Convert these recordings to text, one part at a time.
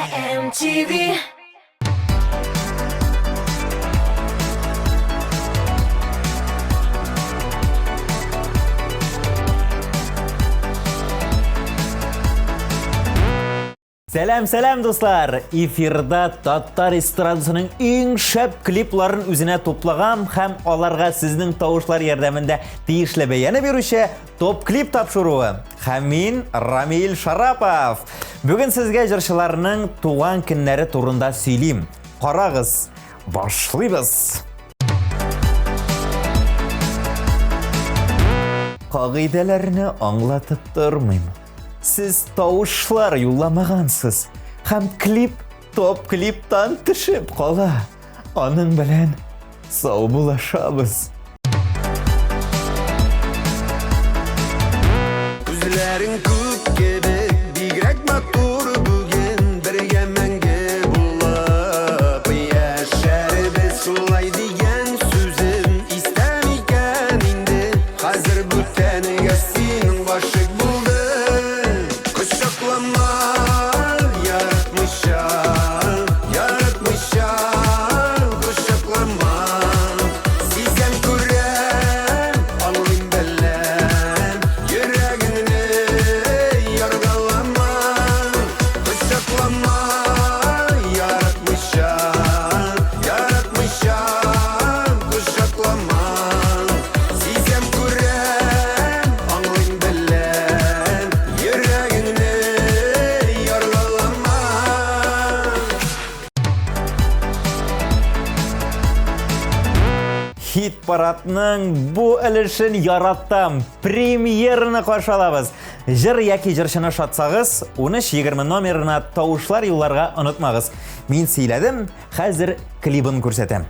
MTV. Сәлем достар! Эфирда Таттар эстрадасының ең шәп клипларын үзенә топлаган һәм аларга сезнең тавышлар ярдәмендә тиешле бәяне бирүче топ клип тапшыруы. Һәм мин Рамил Шарапов. Бүген сезгә җырчыларның туган көннәре турында сөйлим. Карагыз, башлыйбыз. Кагыйдәләрне аңлатып тормыйм. Сіз тавышлар юлламағансыз, һәм клип топ клиптан төшеп кала. Аның белән сау булашабыз. Күзләрең күк кебек, бигрәк матур бүген, бергә мәңге булып яшәрбез. Шулай дигән сүзем истәм икән инде, хәзер бүтәнгә синең гашык булды. Кочаклама, яратмыйча, кочаклама. Сизәм күрәм, аңлыйм беләм, йөрәгеңне яргалама. Кочаклама, яратмыйча, кочаклама. Сизәм күрәм, аңлыйм беләм, йөрәгеңне яргалама. Хит парадның бу өлешен яраттым. Премьераны каршы алабыз. Җыр яки җырчыны шатсагыз, 13-20 номерына тавышлар юлларга онытмагыз. Мин сөйләдем, хәзер клибын күрсәтәм.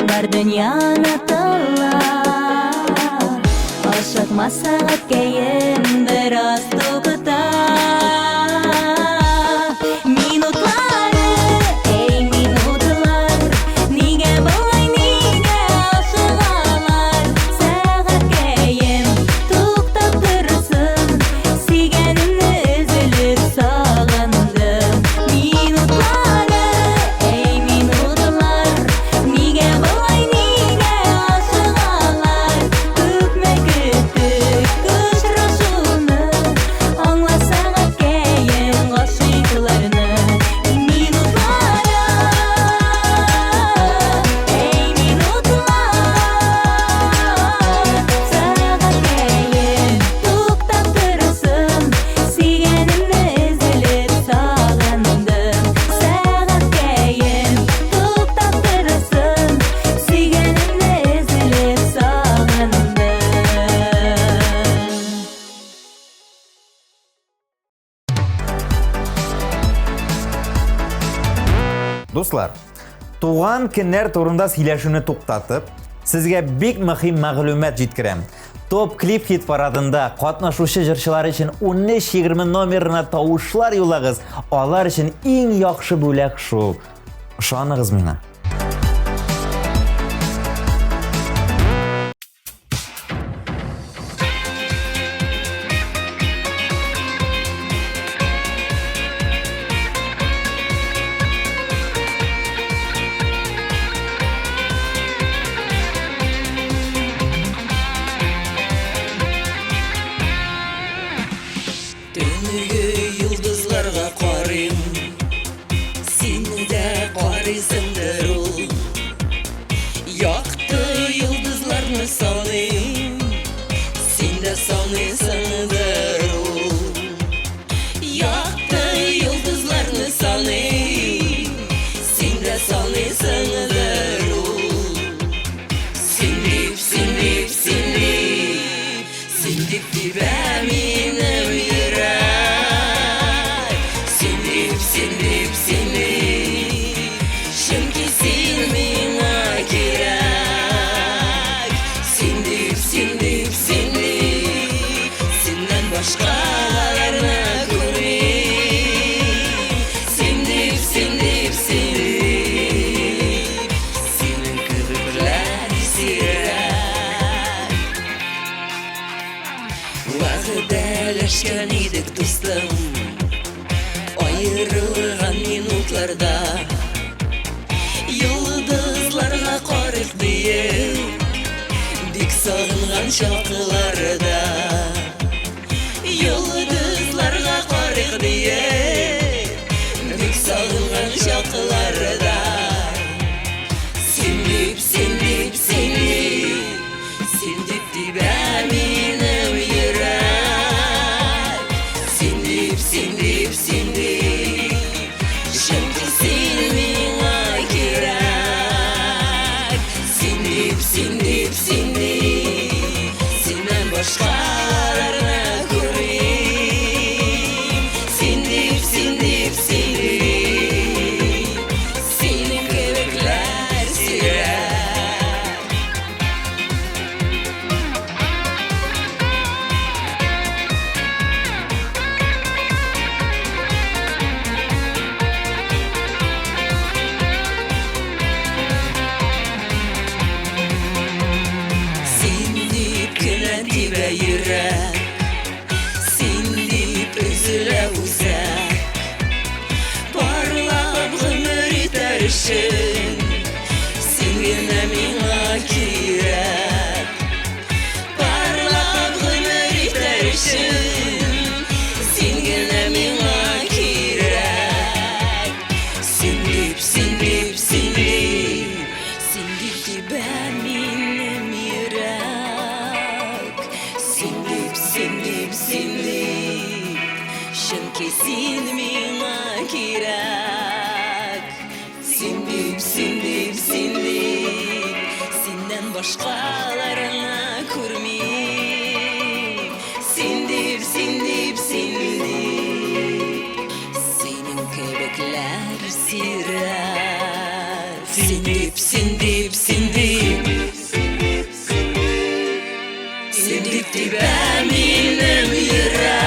Бар дөньяны тыңла, ашыкма сәгать кәем бераз тугыта. Минутлары, эй минутлар, нигә болай, нигә ашыгалар? Сәгать кәем туктап торсын, сөйгәнемне өзелеп сагындым. Минутлары, эй Дуслар, туган көннәр турында сөйләшүне туктатып, сезгә бик мөһим мәгълүмат җиткерәм. Топ клип хит парадында катнашучы җырчылар өчен 13-20 номерына тавышлар юлагыз. Алар өчен иң яхшы бүләк шул. Ышаныгыз миңа. Төнге йолдызларга карыйм, син дә карыйсыңдыр ул. Якты йолдызларны саныйм, син дә саныйсыңдыр ул. Якты йолдызларны саныйм, син дә саныйсыңдыр ул. Син дип, син дип, син дип, син дип тибә минем йөрәк. Син дип, син дип, син дип, чөнки син миңа кирәк. Син дип, син дип, син дип, синнән башкаларны күрмим. Син дип, син дип, син дип, синең кебекләр сирәк. Вәгъдәләшкән идек, дустым, аерылган минутларда. Йолдызларга карыйк диеп, бик сагынган чакларда. Йолдызларга карыйк диеп, бик сагынган чакларда. Син дип, син дип, син дип, син дип тибә минем йөрәк. Син дип, син дип, син дип, чөнки син миңа кирәк. Син дип, син дип, син дип, синнән башкаларны күрмим. Син дип, син дип, син дип, синең кебекләр сирәк. Син дип кенә тибә йөрәк, син дип өзелә үзәк. Парлап гомер итәр өчен, син генә миңа кирәк. Парлап гомер итәр өчен, син генә миңа кирәк. Син дип, син дип, син дип, син дип тибә минем йөрәк. Син дип, син дип, син дип, чөнки син миңа кирәк. Син дип, син дип, син дип, синнән башкаларны күрмим. Син дип, син дип, син дип, синең кебекләр сирәк. Син дип, син дип, син дип, син дип тибә минем йөрәк.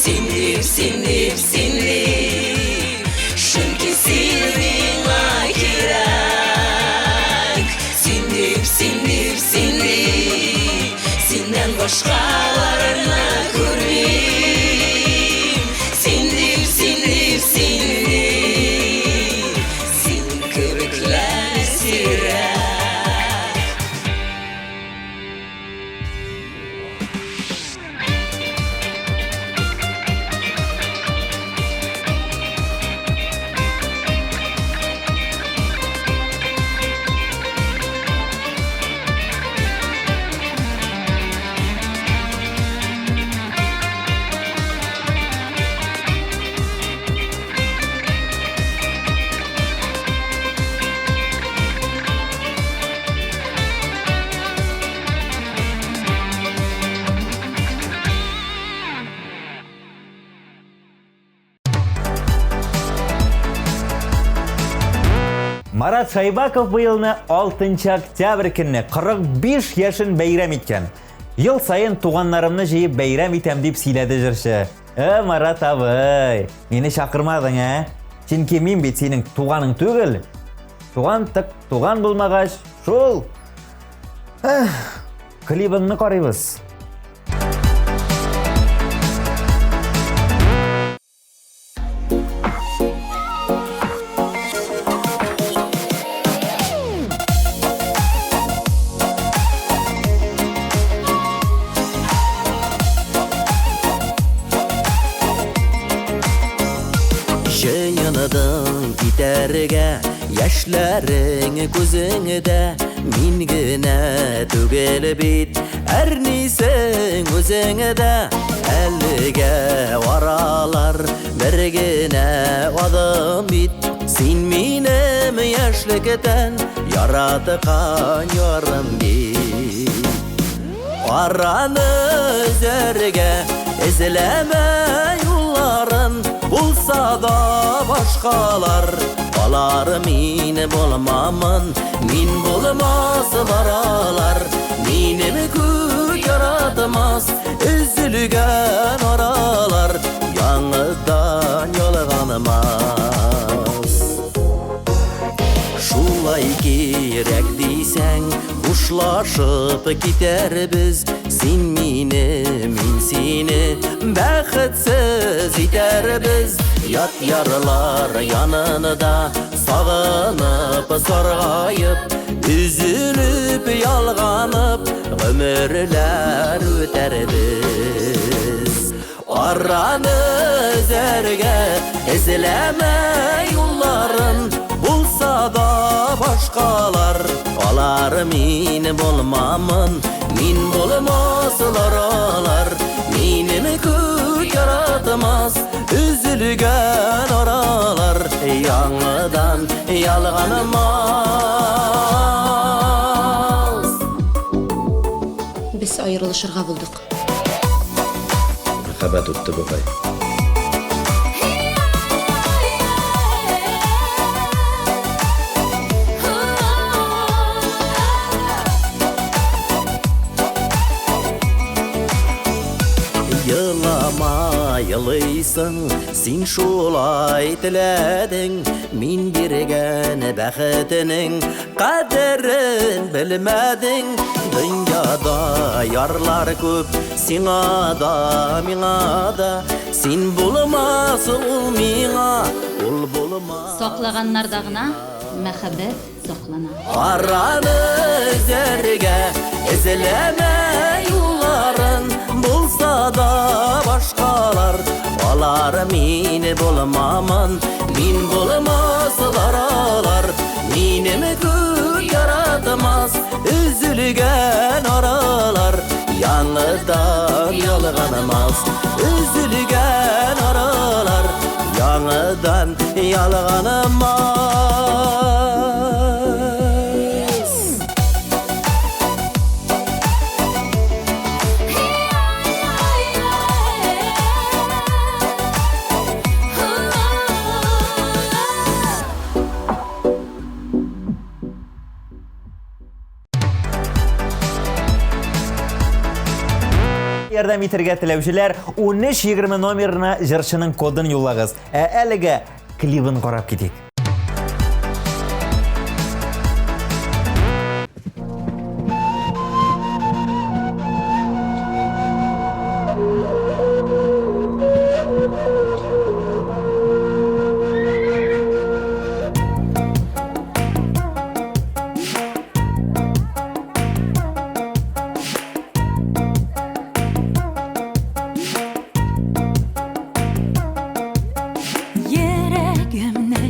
Син дип, син дип, син дип, чөнки син миңа кирәк. Син дип, син дип, син дип, синнән башкаларны күрмим. Син дип, син дип, син дип, синең кебекләр сирәк. Марат Шайбаков быйылны 6 октябрь күнне 45 яшын бәйрәм иткән. Ел сайын туганнарымны җыеп бәйрәм итәм дип сөйләде җырчы. Марат абый, мине чакырмадың, Чөнки мин бит синең туганың түгел. Туган булмагач, шул. Клибыңны карыйбыз. Жыйыныдың китәргә яшьләрең күзеңдә, мин генә түгел бит, әрнисең үзеңдә. Әлегә варалар бер генә адым бит, син минем яшьлектән яраткан ярым бит. Араны үзәргә эзләмә юлларын, булса да башкалар. Алар мин булмамын, мин булмасылар алар. Минем күк яратмас, üzülгән аралар, яңыдан ялганмас. Шулай кирәк дисәң, ушлашып китәрбез. Син мине, мин сине бәхетсез итәрбез. Ят ярлар янында сагынып саргайып, üzülүп ялганып гомерләр үтәрбез. Араны үзәргә эзләмә юлларын, булса да башкалар. Алар мин булмамын, мин булмасылар алар. Минем күк яратмас, üzülгән аралар, яңыдан ялганмас. Без аерылышырга булдык. Мәхәббәт үтте бугай. Yılama yılıysan, sin şulay tiledin. Min birgen bəxtinin qədərin bilmədin. Dünyada yarlar köp, sina da, mina da. Sin bulmaz ul mina, ul bulmaz. Саклаганнарда гына мәхәббәт саклана. Араны үзәргә эзләмә юлларын, булса да башкалар. Алар мин булмамын, мин булмасылар алар. Минем күк яратмас, üzülгән аралар, яңыдан ялганмас. Üzülгән аралар, яңыдан ялганмас. Ярдәм итәргә теләүчеләр 1320 номерына җырчының кодын юллагыз. Әлегә клибын карап китик. Йөрәгемне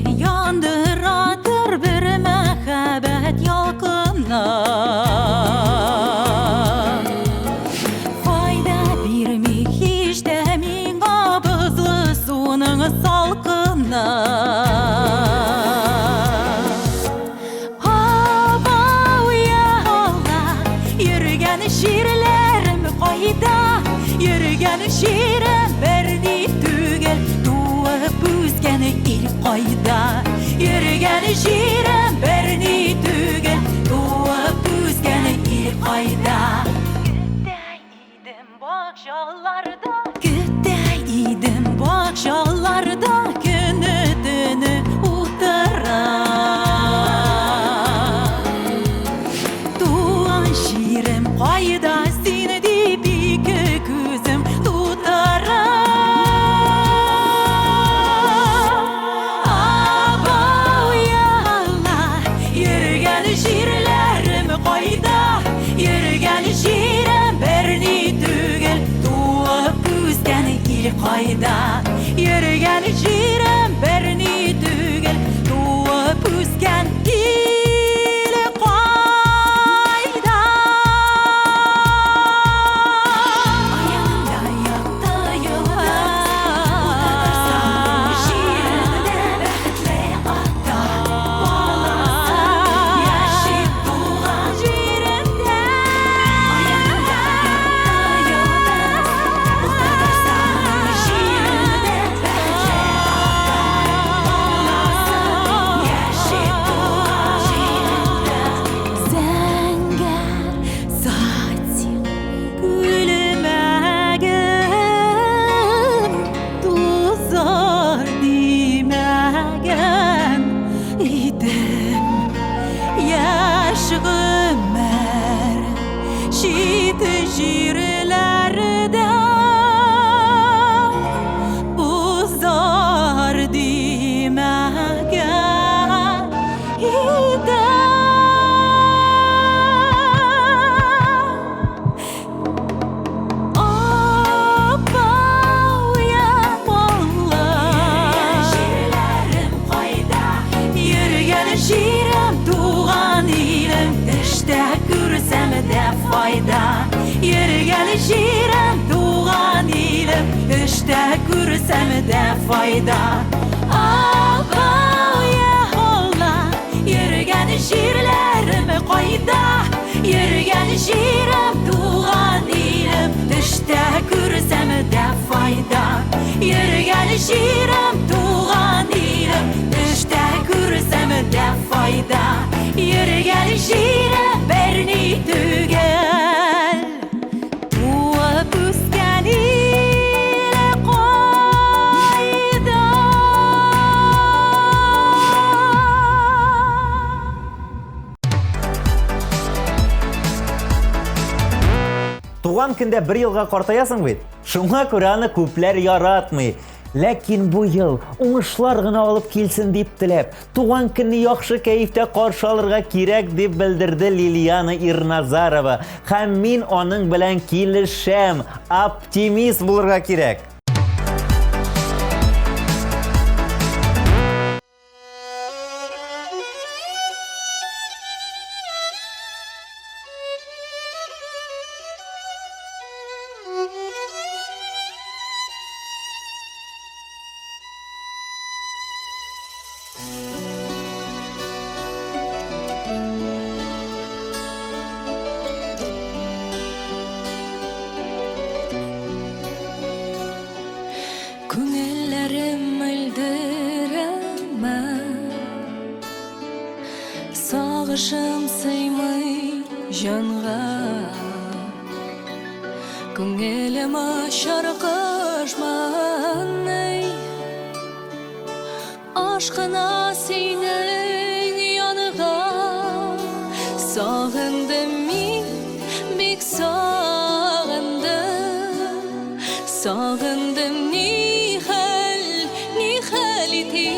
fayda Yürgen jirem berni tügel Doğup üsken dili qayda Ayağında yapta yola Jiremde bäxtle ata Balasan yaşip tuğan jiremde Ayağında yapta yola Jiremde bäxtle Zengel saçın gülmegen Tuzar dimegen idim Yaşığım şit jirlerde Uzar dimegen idim Jirem tuğan ilim işte gürsem de fayda Yürgen jirem tuğan ilim işte gürsem de fayda Ağaya holla Yürgen jirlerim qayda Yürgen jirem tuğan ilim işte gürsem de fayda Yürgen jirem tuğan ilim işte gürsem de fayda Yürgen jirem berni tügel Doğup üsken ile qayda Туган көндә бер елга картаясың бит. Шуңа күрә аны күпләр яратмый. Ләкин бу ел уңышлар гына алып килсен дип теләп, туган көнне яхшы кәефтә каршы алырга кирәк дип белдерде Лилияна Ирназарова. Һәм мин аның белән килешәм. Оптимист булырга кирәк. Күңелләрем мөлдерәмә Сагышым сыймый җанга Күңелем шаркышмый Ашкына синең янга Сагындым мин, бик сагындым Сагындым nihal iti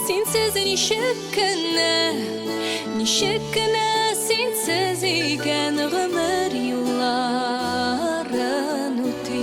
Sensiz nişekine Sensiz iken gümür yılların uti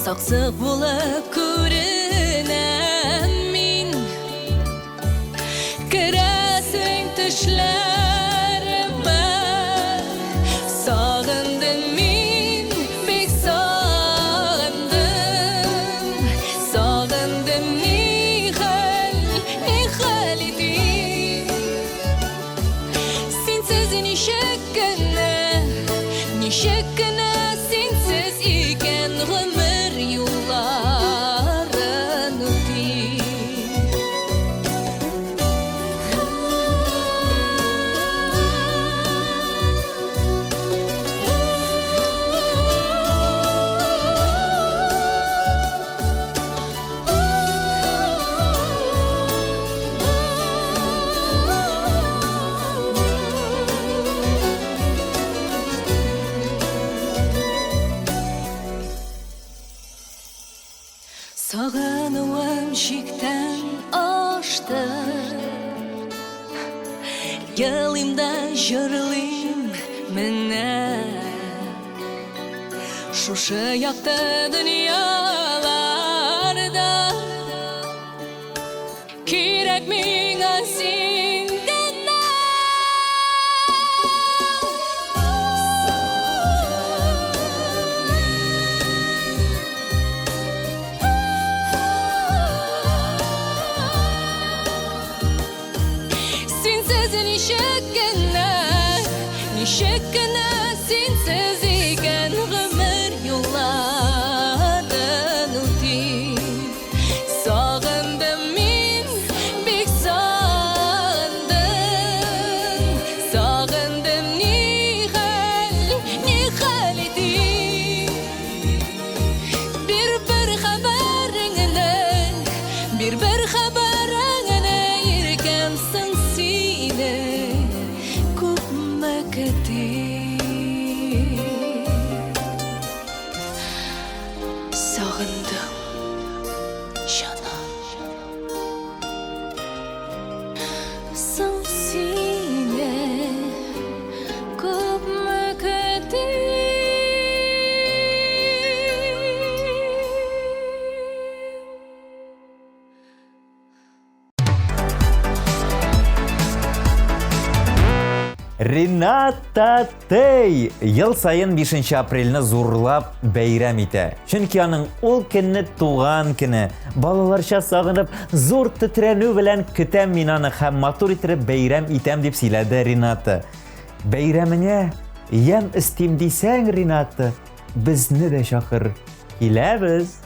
Saksık bulup күренәм мин Керәсең төшләремә Сагындым мин, бик сагындым Сагындым nihal ити Синсез нишеккенә Синсез икен гомер юлларын үти Sağınıyorum şikten aştı Yılımda jırlıyım mene Şuşu yaktı dünyalarda Kirek mine senden Sensiz nişekine sensiz iken ömür yollardan öteyim Sağındım min bek sandım Sağındım nihal edeyim Bir haberine yirgemsin sine Kupmak edeyim Sağındım canım Sen sine Kupmak edeyim Рината Тей yıl sayın 5 aprelni zo'rlab bayram ite. Chunki aning ol kunni tug'an kuni. Balalarcha sog'inib, zo'r titranu bilan kutam minani ham motor itirib bayram itam deb siyladi Rinata. Bayramingga yam istim desang Rinata, bizni de chaqir. Kelamiz.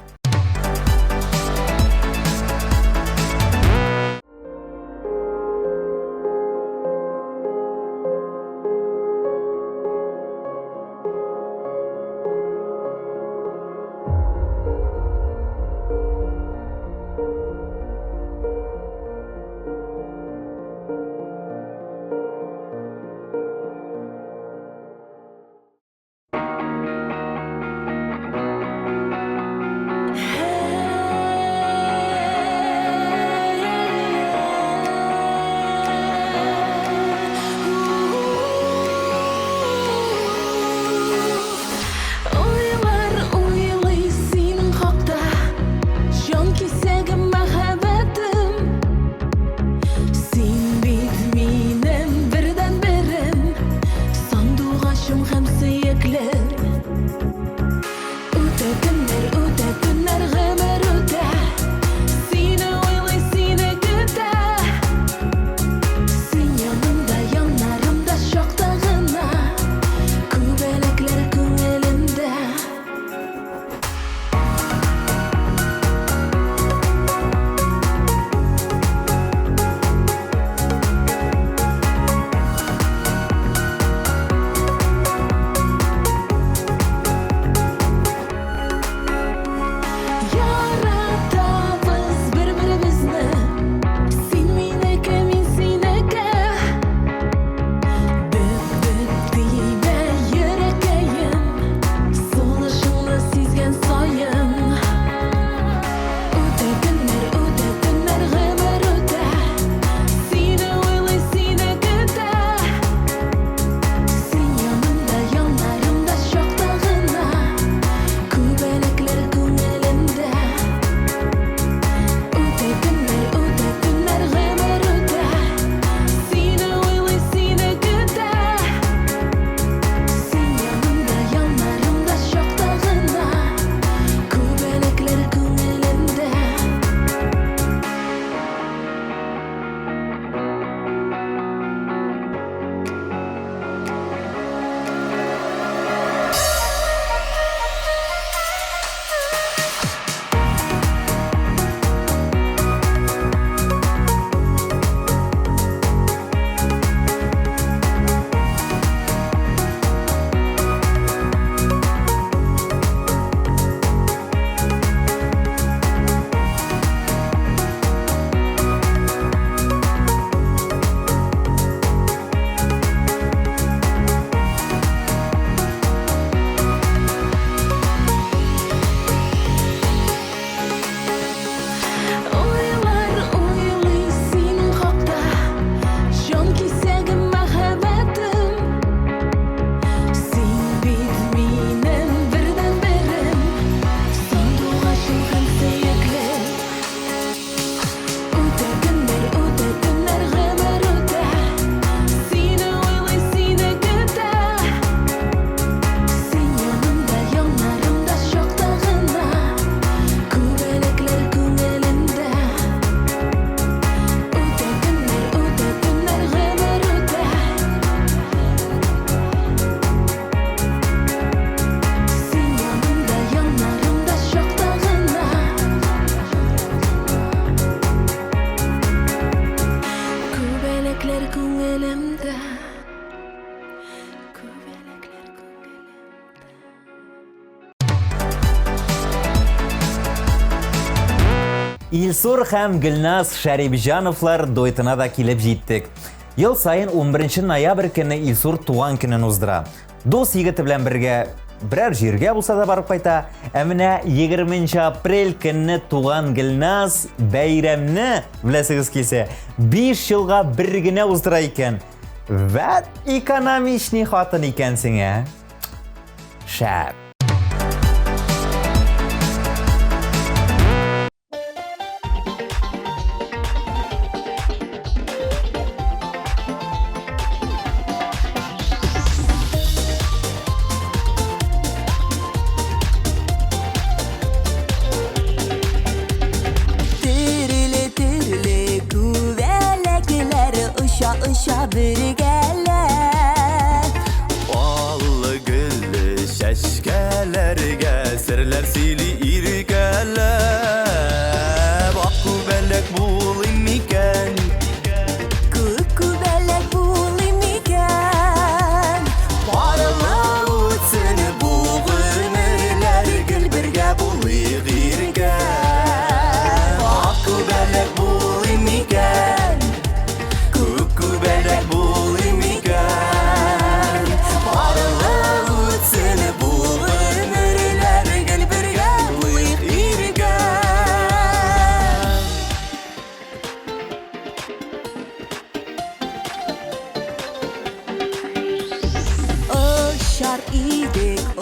Илсур һәм Гөлназ Шәрипҗановлар дуэтына да килеп җиттек. Ел сайын 11 ноябрь көне Илсур туган көнен уздыра. Дус егете белән бергә берәр җиргә булса да барып кайта. Ә менә 20 апрель көнне туган Гөлназ бәйрәмне беләсегез килсә 5 елга бер генә уздыра икән. Вәт экономичный хатын икәнсең, ә? Шәп. Türlü güvelekler uşa birgeler. Ballı güllü şəşkələrgə sirlər sili irgələr. Akku bələk bulim ikən, Güvelek bulim iken. barıla uçsun bu ömürlər gül birgə buluyq irgən. Akku bələk bulim ikən, kuku bələk bulim ikən. Barıla uçsun bu ömürlər gül birgə buluyq irgən.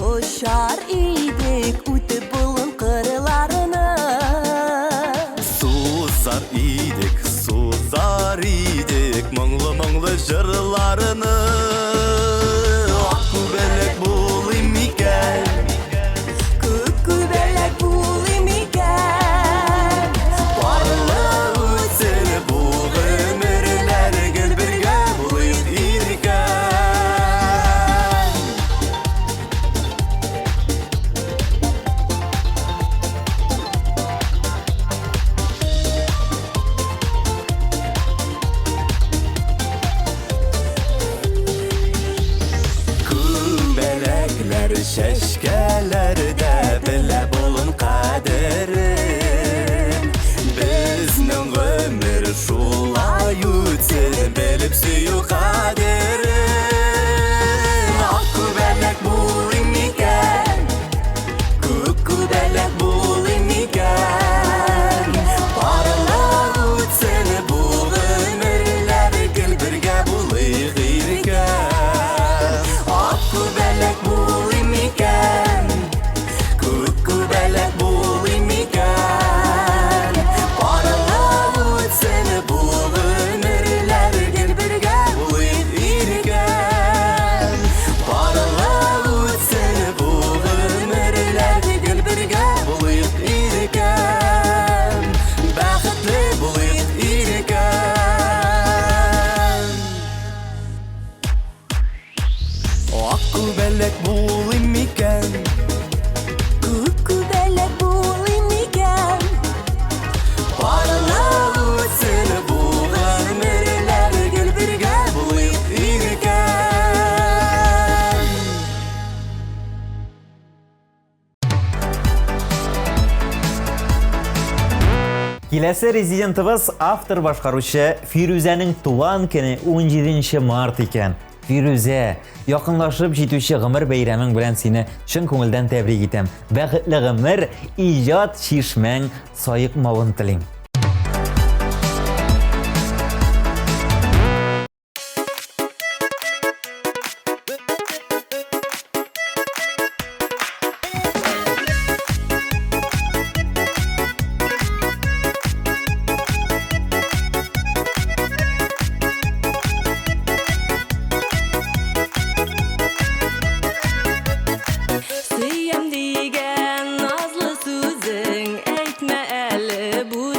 Oşar idik Ütüp bulun kırlarını. Suzar idik Mаңлы жырларыны. Akku bələk bulim ikən, Güvelek bulim iken. barıla uçsun bu ömürlər gül birgə buluyq irgən. Kümbələklər şəşkələrdə bilə bulun qədərin. Bizning ömür şulay uçsun bilib suyu qədərin. Akku bələk bulim ikən, kuku bələk bulim ikən. Barıla uçsun bu ömürlər gül birgə buluyq irgən. Akku bələk bulim ikən, kuku bələk bulim ikən. Barıla uçsun bu ömürlər gül birgə buluyq irgən. Barıla uçsun bu ömürlər gül birgə buluyq irgən. Бәхетле булыйк иргән. Акку бәләк булым икән, Güvelek bulim iken. барыла уçsun bu ömürlər gül birgə булыйк иргән. Киләсе резидентыбыз автор башкаручы Фирүзәнең туган көне 17 март икән. Фирүзә, якынлашып җитүче гомер бәйрәмең белән сине чын күңелдән тәбрик итәм. Бәхетле гомер, иҗат чишмәң саекмавын телим. Sıyam digen nazlı sözün. Eytme eli bu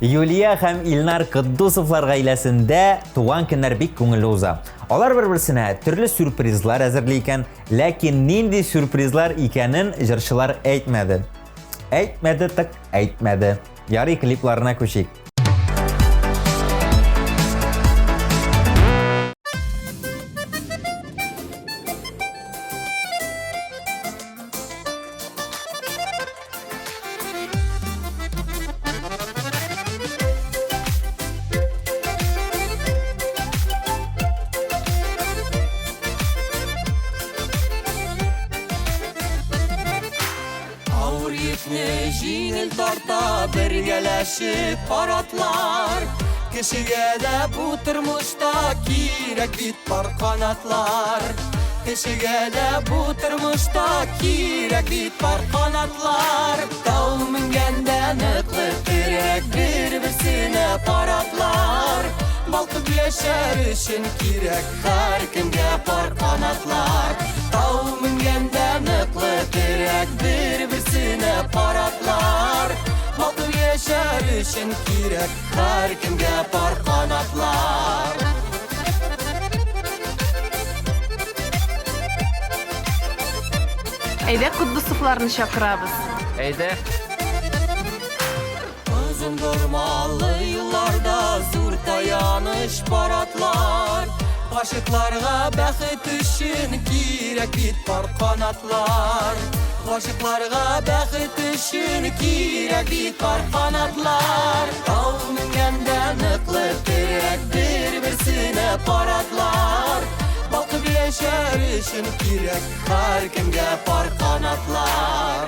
Юлия һәм Илнар Кыддусовлар гаиләсендә туган көннәр бик күңелле уза. Алар бер-берсенә төрле сюрпризлар әзерли икән, ләкин нинди сюрпризлар икәнен җырчылар әйтмәде. Әйтмәде. Ярый, клипларына күчик. Ауыр йөкне җиңел тарта бергәләшеп паратлар. Кешегә дә бу тормышта кирәк бит пар канатлар. Кешегә дә бу тормышта кирәк бит пар канатлар. Тау менгәндә ныклы кирәк бер-берсенә паратлар. Балкып яшәр өчен кирәк һәркемгә пар канатлар. Тау менгәндә ныклы кирәк бер-берсенә паратлар. Балкып яшәр өчен кирәк һәркемгә пар канатлар. Әйдә Куддусовларны чакырабыз. Әйдә. Uzun durmalı yıllarda zor tayanış paratlar. Aşıklarga bәхет üçün кирәк бит пар канатлар. Aşıklarga бәхет üçün кирәк бит пар канатлар. Тау менгәндә ныклы кирәк бер-берсенә паратлар. Балкып яшәр өчен кирәк һәркемгә пар канатлар.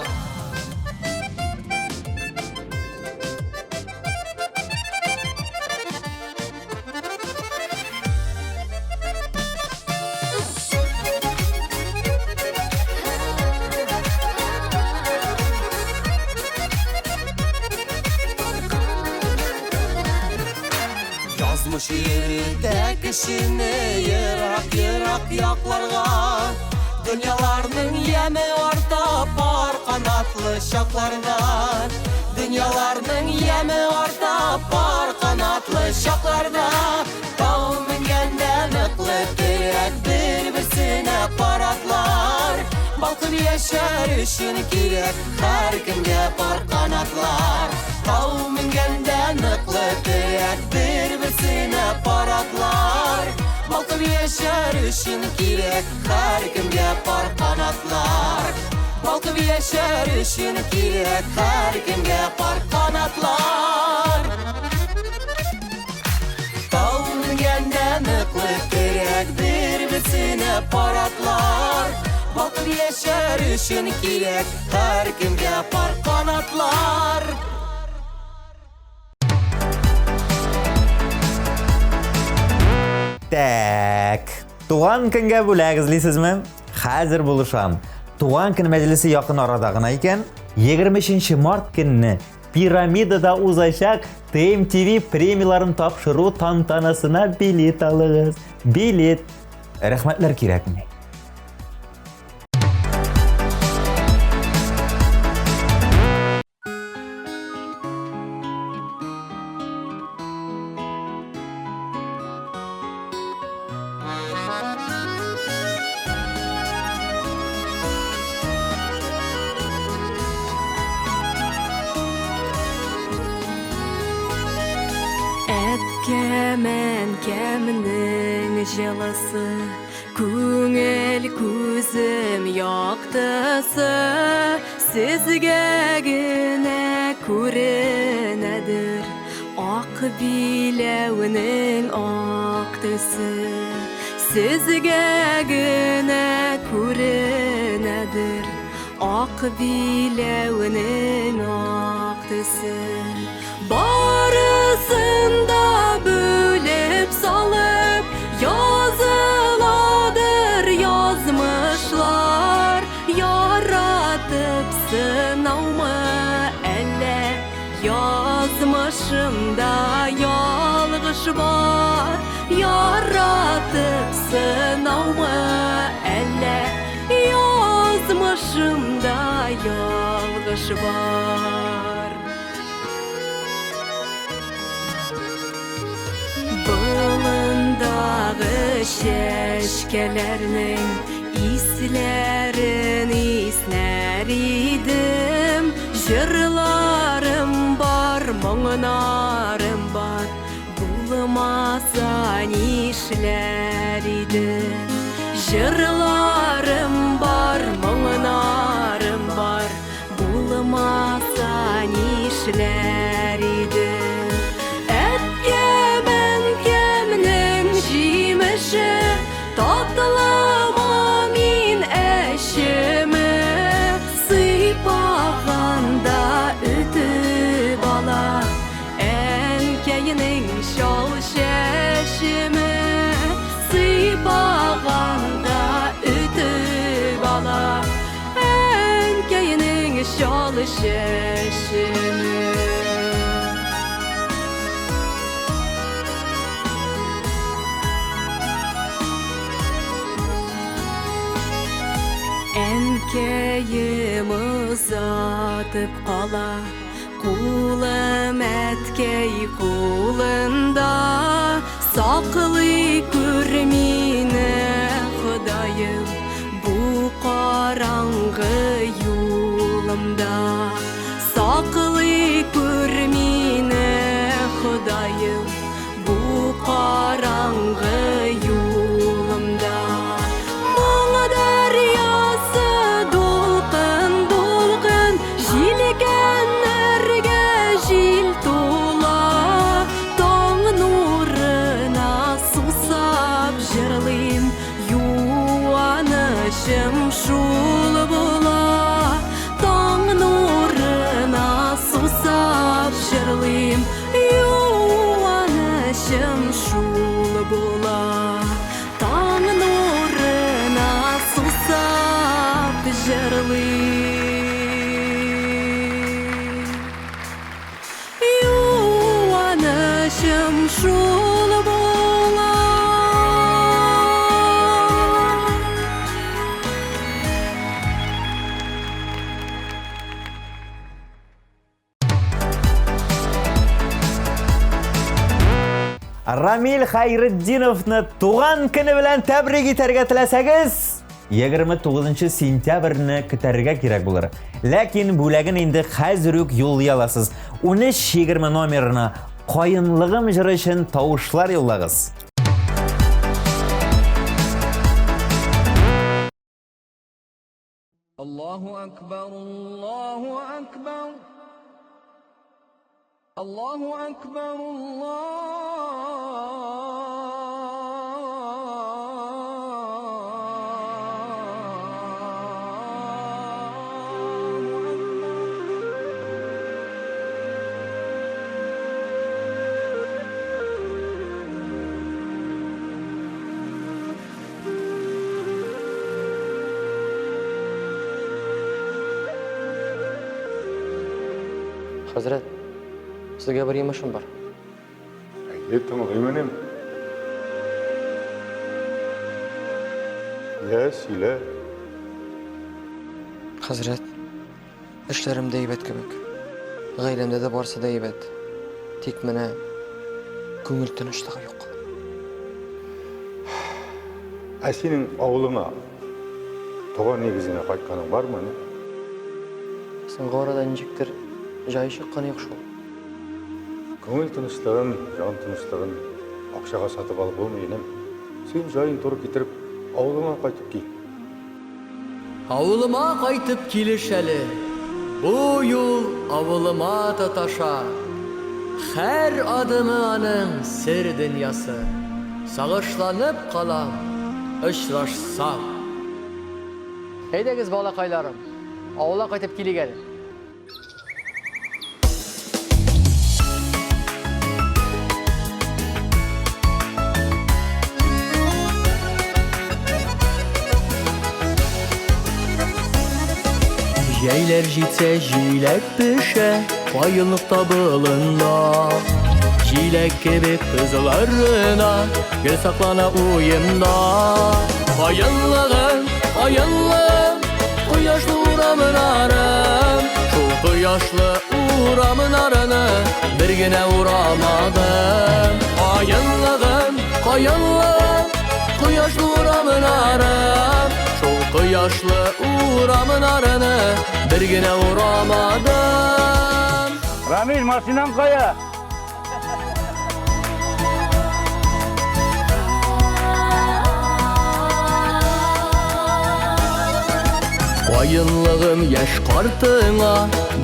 Yazmış yerinde kişini yırak yaklarga. Dünyalarının yemi arta par kanatlı şaklarda. Dünyalarının yemi arta par kanatlı şaklarda. Tau mengende ныклы kирәk bir-берсенә paratlar. Balkып яшәр өчен кирәк һәркемгә пар канатлар. Тау менгәндә ныклы кирәк бер-берсенә паратлар. Балкып яшәр өчен кирәк һәркемгә пар канатлар. Балкып яшәр өчен кирәк һәркемгә пар канатлар. Тау менгәндә ныклы кирәк бер-берсенә паратлар. Балкып яшәр өчен кирәк һәркемгә пар канатлар. Так, туган көнгә бүләк эзлисезме? Хәзер булышам. Туган көн мәҗлесе якын арада гына икән, 23 март көнне Пирамидада узачак ТМТV премияларын тапшыру тантанасына билет алыгыз. Билет. Рәхмәтләр кирәкми. Әткәмән кәмнең җылысы, күңел күзем яктысы, сезгә генә күренәдер ак биләүнең ак төсе. Сезгә генә күренәдер ак биләүнең ак төсе. Барысын да бөлеп салып, языладыр язмышлар. Яратып сынаумы әллә, язмышымда ялгыш бар. Яратып сынаумы әллә, язмышымда ялгыш бар. çeşkelerinin islerin isner idim. Jırlarım var, muңnarım var, bulmasa nişler idim. Jırlarım var, muңnarım var, bulmasa nişler idim. Etkemen kemnin jimişi, tatlama min eşimi. Sıypağanda ütüp ala, enkeyinin şol şeşimi. Sıypağanda ütüp ala, enkeyinin şol şeşimi. Enkeyim uzatıp qala, kulum etkey kulunda. Saqlı көрмені Xudayım bu qarаңғы yolumda. Saqlı көрмені Xudayım bu qarаңғы yolumda. Мұң дариясы долқын долқын, желкенлерге жел тола. Таң нұрына сусап жырлайым, юанышым шул бола. Таң нұрына сусап жырлайым, юанышым шул бола. Таң нұрына сусап жырлайым, юанышым шул бола. Рамил Хайретдиновны туган көне белән тәбрик итәргә теләсәгез, 29 сентябрьне көтәргә кирәк булыр. Ләкин бүләген инде хәзер үк юллый аласыз. 13-20 номерына кайынлыгым җыры өчен тавышлар юллагыз. Allahu akbar, Allahu akbar. Allahu akbar, Hazret, sizga bir yumushim bor. Aytdim, Ya, söyle. Hazret, ishlarimda heybət kebek. G'ayrimda da borsa da heybət. Tek meni ko'ngil tinchligi yo'q. Senin oğluna to'g'on negizine qaytganing bormi? Sen g'oradan jiktir joyi chiqqani yo'q shu. Ko'ngil tinchligin, jon tinchligin ақшаға сатып алып болмайын. Sen joying to'g'ri ketirib, oğluma qaytib kel. Avılıma qaytib kelish әлі. Bu yo'l avılıma tataşa. Her adımı anın sir dünyası. Sağışlanıp qalam, uchrashsam. Haydagiz bolaqaylarim, avula qaytib keligadi. Yeyler jitse jilek pişe, bayılıkta bılında. Jilek gibi kızlarına, gül saklana uyumda. Bayınlığın, bayınlığın, kıyaşlı uğramın arım. Şu kıyaşlı uğramın arını, bir güne uğramadım. Bayınlığın, bayınlığın, Кояшлы урамын арам, шул кояшлы урамын араны бер генә урамадым. Рамил, машинам кая? Кайынлыгым яшь картыңа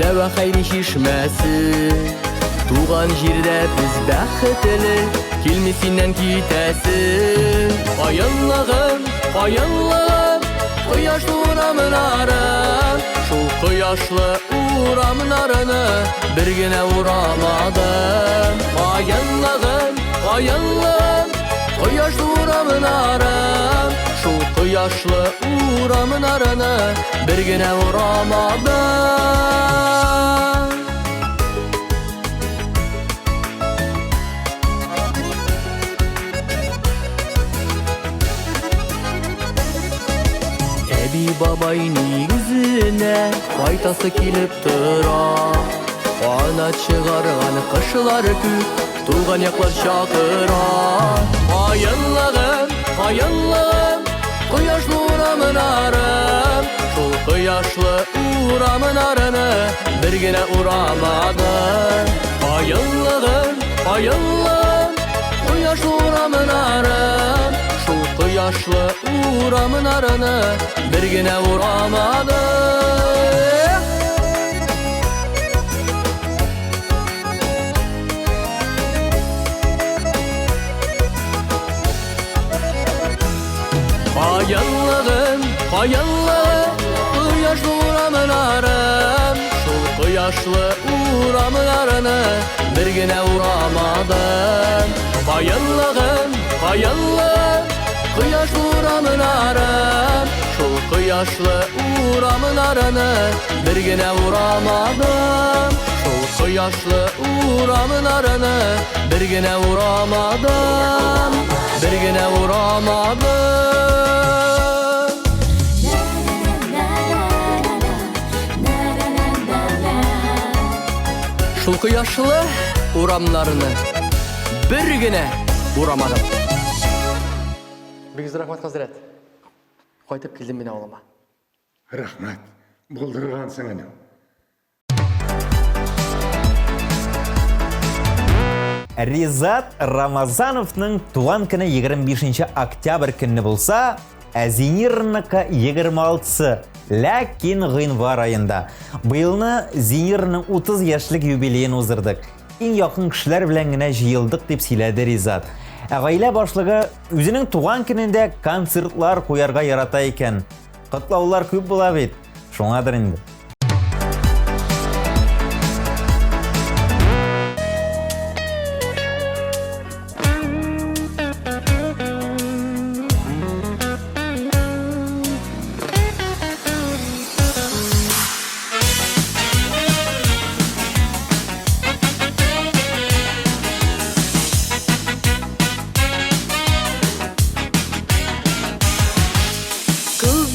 дәва хәйри чишмәсе. Туган җирдә без бәхетле, килми синнән китәсе. Кайынлыгым, кайынлыгым, кояшлы урамын арам, шул кояшлы урамын араны бер генә урамадым. Кайынлыгым, кайынлыгым, кояшлы урамын арам, шул кояшлы урамын араны бер генә урамадым. Әби бабай нигезенә кайтасы килеп тора. Ана чыгарган кышлар күп, туган яклар чакыра. Кайынлыгым, кайынлыгым, кояшлы урамын арам, шул кояшлы урамын араны бер генә урамадым. Кайынлыгым, кайынлыгым, кояшлы урамын арам, шул кояшлы урамын араны бер генә урамадым. Кайынлыгым, кайынлыгым, кояшлы урамын арам, шул кояшлы урамын араны бер генә урамадым. Кайынлыгым, кайынлыгым, кояшлы урамын арам, шул кояшлы урамын араны бер генә урамадым. Шул кояшлы урамын араны бер генә урамадым, бер генә урамадым. Шул кояшлы урамнарны бер генә урамадым. Бик рәхмәт, хәзрәт. Кайтып килдем мин авылыма. Рәхмәт. Булдыргансың аны. Ризат Рамазановның туган көне 25 октябрь көнне булса, Зинирныкы 26-сы, ләкин гыйнвар айында. Быелны Зинирның 30 яшьлек юбилейын уздырдык. Иң якын кешеләр белән генә җыелдык дип сөйләде Ризат. Гаилә башлыгы үзенең туган көнендә концертлар куярга ярата икән. Котлаулар күп була бит. Шуңадыр инде.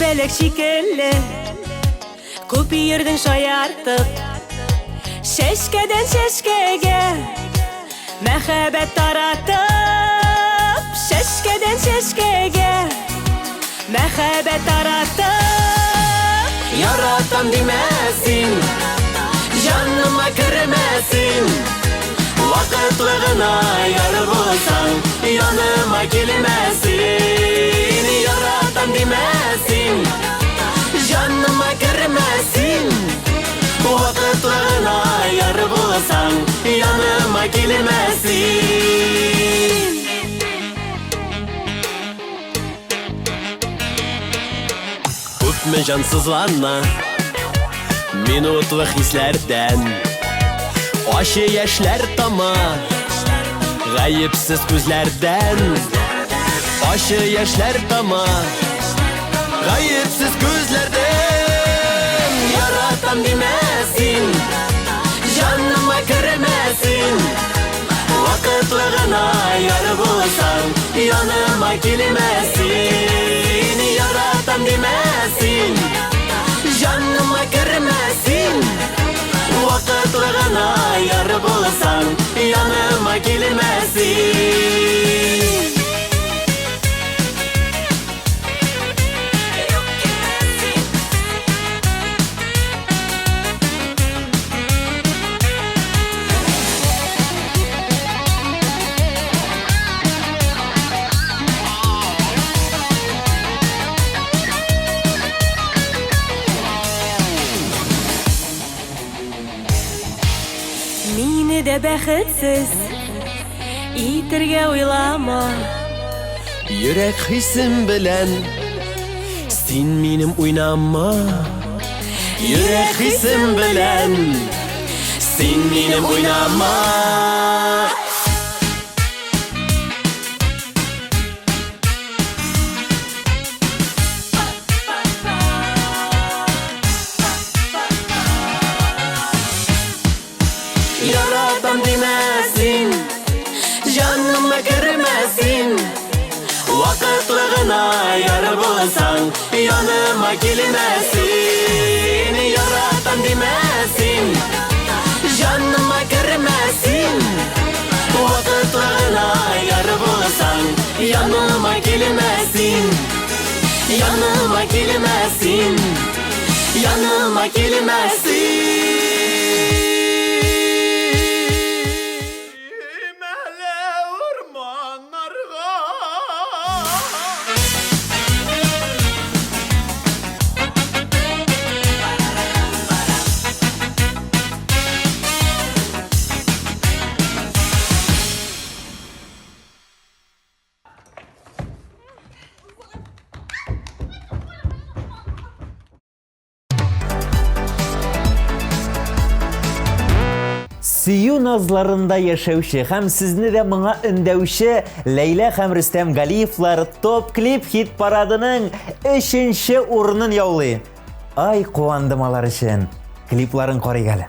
Белек шикелле, күп йөрдең шаяртып, шешкәдән шешкәгә мәхәббәт таратып, шешкәдән шешкәгә мәхәббәт таратып. Яратам димәсин, җаныма кермәсин, вакытлы гына яр булсаң, яныма килмәсин. Яратам димәсин, җаныма кермәсин, вакытлы гына яр булсаң, яныма килмәсин. Күпме җансызларна минутлы хисләрдән, ачы яшьләр тама гаепсез күзләрдән, ачы яшьләр тама гаепсез күзләрдән. Яратам димәсин, җаныма кермәсин, вакытлы гына яр булсаң, яныма килмәсин. Яратам димәсин, җаныма кермәсин, вакытлы гына яр булсаң, яныма килмәсин. de bәхетсез итергә уйлама. Йөрәк хисем белән син минем уйнама. Йөрәк хисем белән син минем уйнама. Yaradam demesin, canıma girmesin. Vakitlığına yar bulsan, yanıma gelmesin. Yaradam demesin, canıma girmesin. Vakitlığına yar bulsan, yanıma gelmesin. Yanıma gelmesin, yanıma gelmesin. Сөю назларында яшәүче һәм сезне дә моңа өндәүче Ләйлә һәм Рөстәм Галиевлар топ клип хит парадының 3-нче урынын яулый. Ай, куандым алар өчен. Клипларын карыйк әле.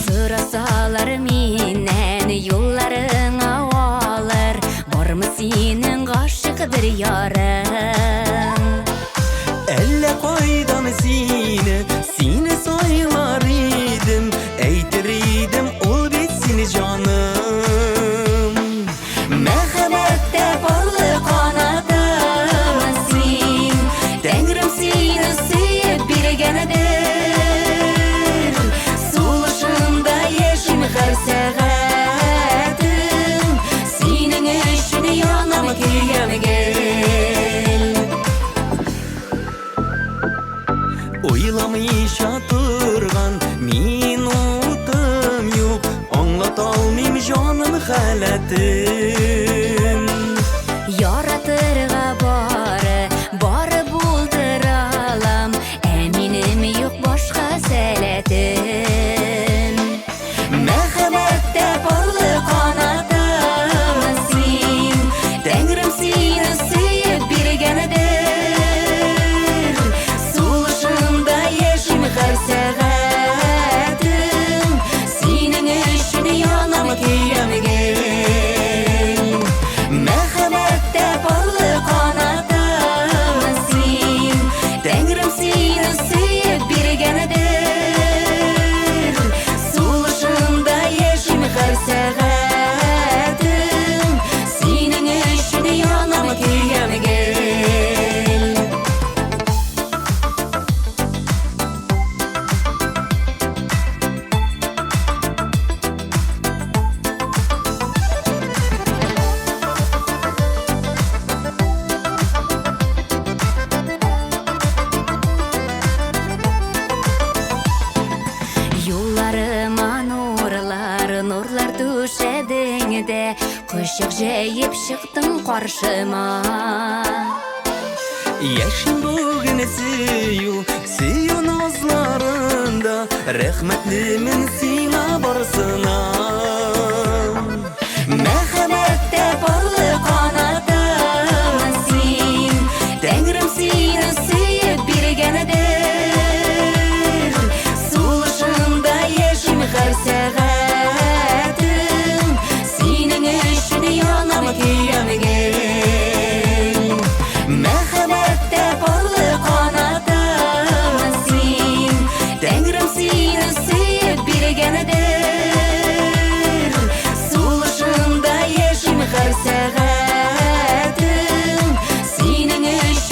Sırasalar minен yollarına alır. Var mı senin gaşıqdır yarın? Elle koydan seni saylar idim. Eytir idim ol bitsin canım. Məhəbbətdə barlı qanadımsın. Tengrim seni sevib birgənidir. Suluşunda yeşim hər səğətim. Senin üçün yanam kiyəm gel. Oylamayışa turgan minutum yok. Anlat almayım canım halatim. Yaratırğa barı bulduralam. Eminim yok başqa sələtim. Məhəbbətdə barlı qanadımsın. Tengrim seni sevib birgənidir. Suluşunda yeşim hər səğətim. Senin üçün yanam kiyəm gel. Məhəbbətdə barlı qanadımsın. Tengrim seni sevib birgənidir. Suluşunda yeşim hər səğətim. Senin üçün yanam kiyəm gel. Yollarıma nurlar düşedin de. Kuşak jeyip çıktın karşıma. Yaşın bugün Siyu nazlarında. Rəhmətlimin sina barsına. Məhəbbətdə barlı qanadımsın. Tengrim seni sevib birgənidir. Suluşunda yeşim hər səğətim. Senin üçün yanam kiyəm gel. Məhəbbətdə barlı qanadımsın. Tengrim seni sevib birgənidir. Suluşunda yeşim hər səğətim. Senin üçün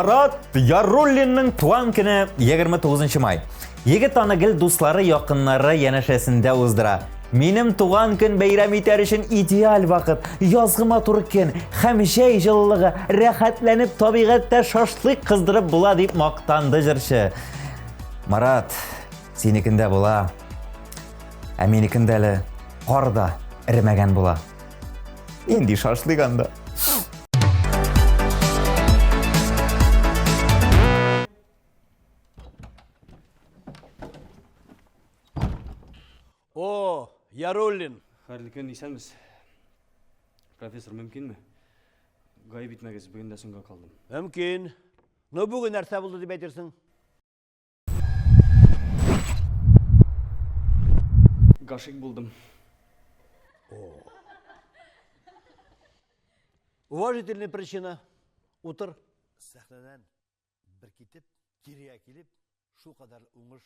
Марат Яруллинның туган көне 29 май. Егет аны гел дуслары, якыннары янәшәсендә уздыра. Минем туган көн бәйрәм итәр өчен идеаль вакыт, язгы матур көн, һәм җәй җылылыгы, рәхәтләнеп табигатьтә шашлык кыздырып була дип мактанды җырчы. Марат, синекендә була, ә минекендә әле карда эремәгән була. Инде шашлык анда. О, Яруллин. Қайырлы күн, исәнбіз. Профессор, мүмкін ме? Ғайып бітмәгіз, бүгін дә соңға қалдым. Мүмкін. Но бүгін нәрсе болды деп әйтерсің? Ғашық болдым. Уважительный причина. Утыр. Сәхнәдән бір кетіп, кері әкеліп, шу қадар уңыш.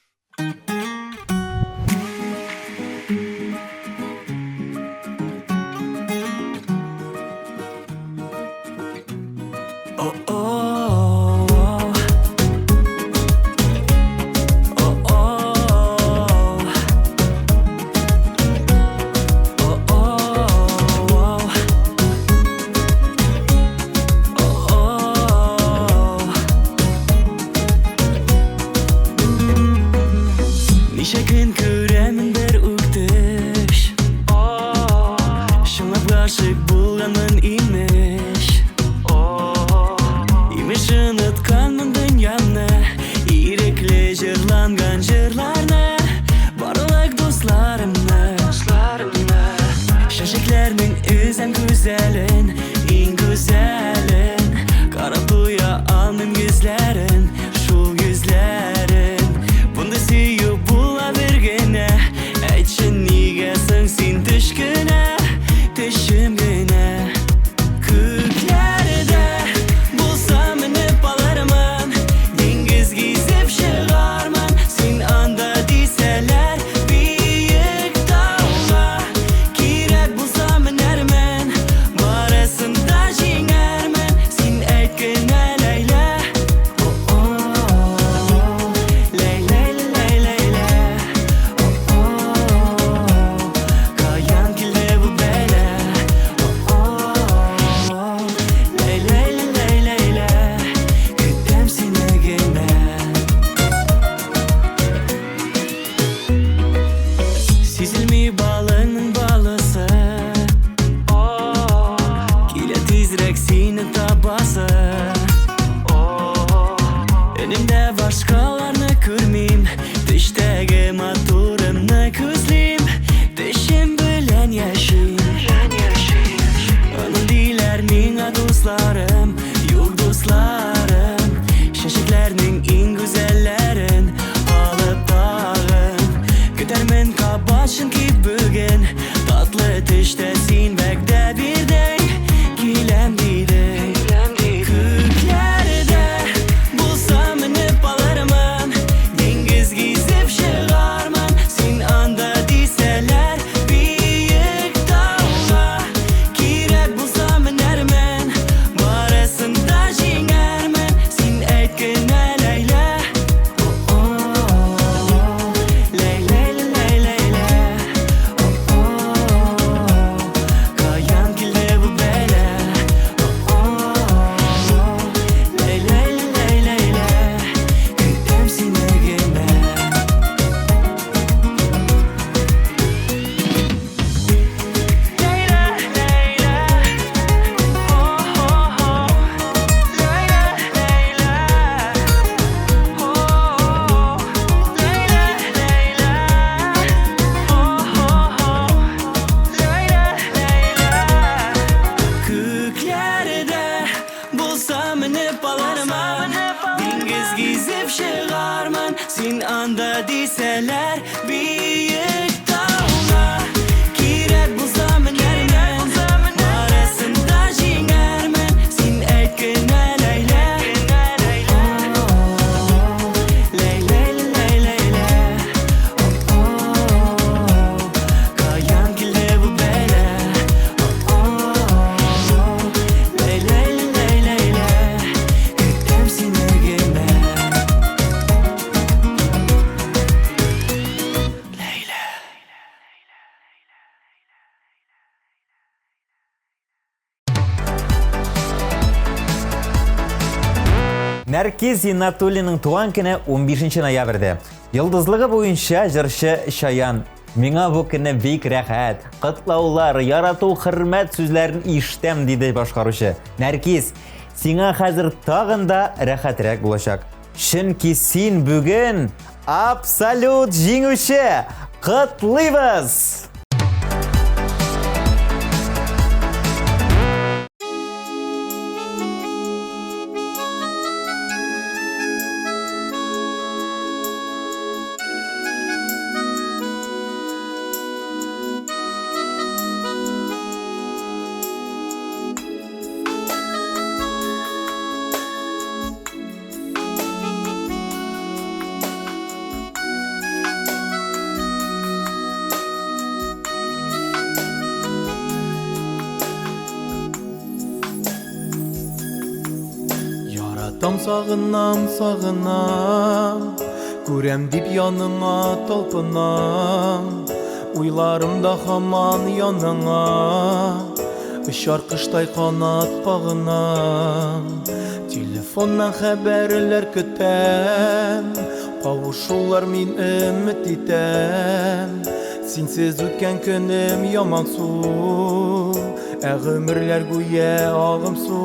Нәркез Инатуллинның туған күні 15 ноябрьде. Йылдызлығы бойынша жыршы Шаян «Миңа бу көне бик рәхәт, кытлаулар, ярату, хөрмәт сүзләрен ишетәм» диде башкаручы. Нәркез, сиңа хәзер тагында рәхәтрәк булачак. Чөнки син бүген абсолют җиңүче. Котлыйбыз! Яратам сағынам, көрәм дип яныңа талпынам. Уйларымда хаман яныңа, ұшар қыштай қанат бағынам. Телефоннан хәбәрләр көтәм, қавышулар мин өмет итәм. Синсез үткән көнем яман су, гөмерләр гүя агым су.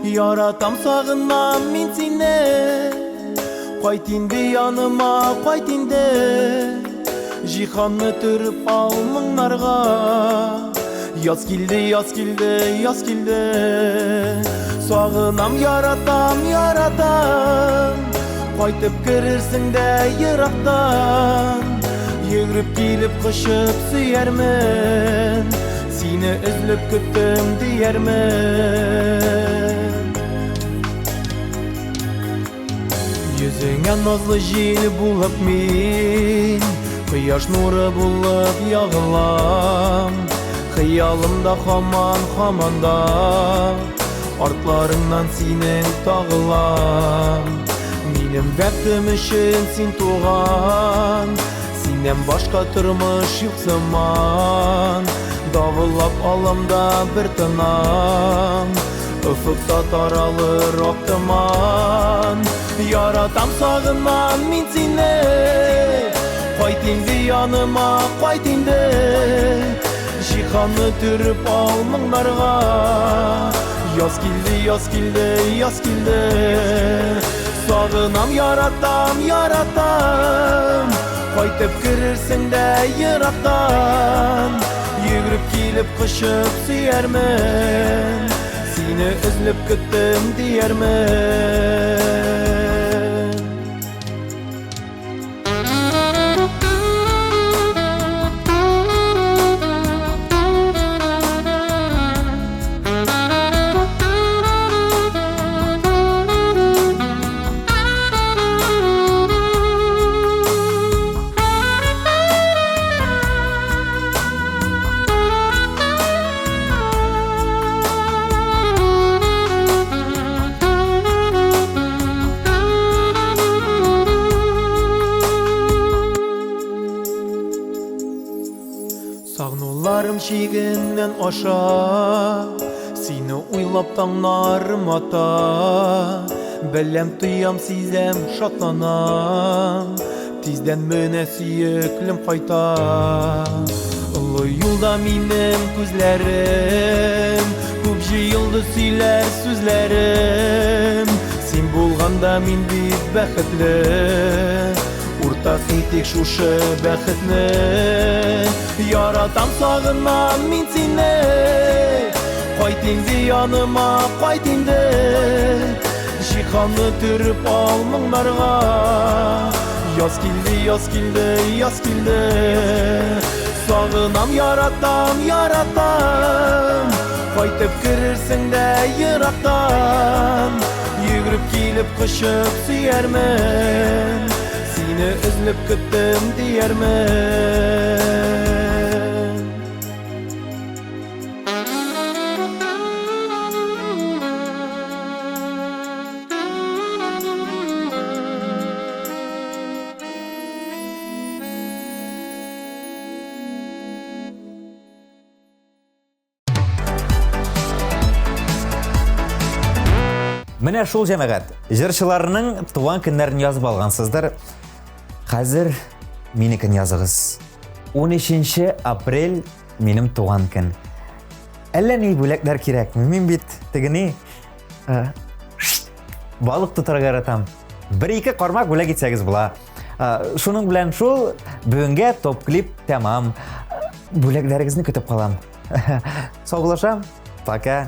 Яратам сагынам мин сине, кайт инде яныма, кайт инде. Җиһанны төреп ал моңнарга, яз килде, яз килде, яз килде. Сагынам, яратам, яратам, кайтып керерсең дә ерактан. Йөгереп килеп кышып сөярмен, сине эзлеп көттем диярмен. Йөзеңә назлы җил булып мин, кояш нуры булып ягылам. Хыялымда хаманда, артларыңнан синең тагылам. Минем бәктем өчен син туган, синнән башка тормыш юк заман. Давыллап аламда бер тынам, уфукта таралыр ак томан. Яратам, сагынам мин сине, кайт инде яныма, кайт инде. Җиһанны төреп ал моңнарга, яз килде, яз килде, яз килде. Сагынам, яратам, яратам, кайтып керерсең дә ерактан. Йөгереп килеп кышып сөярмен, сине эзлеп көттем диярмен. Сагнуларым чигеннән аша, сине уйлап таңнарым ата. Беләм, тоям, сизәм, шатланам, тиздән менә сөеклем кайта. Олы юлда минем күзләрем, күп җыелды сөйләр сүзләрем. Син булганда мин бик бәхетле, уртак итик шушы бәхетне. Яратам, сагынам мин сине, кайт инде яныма, кайт инде. Җиһанны төреп ал моңнарга, яз килде, яз килде, яз килде. Сагынам, яратам, яратам, кайтып керерсең дә ерактан. Йөгереп килеп кышып сөярмен, сине эзлеп көттем диярмен. Менә шул җәмәгать, җырчыларның туган көннәрен язып алгансыздыр. Хәзер минекен языгыз. 13 апрель минем туган көн. Әллә ни бүләкләр кирәкме? Мин бит тегене балык тутарга яратам. 1-2 кармак бүләк итсәгез була. Шуның белән шул бүгенгә топ клип тәмам. Бүләкләрегезне көтеп калам. Саулашам. Пока.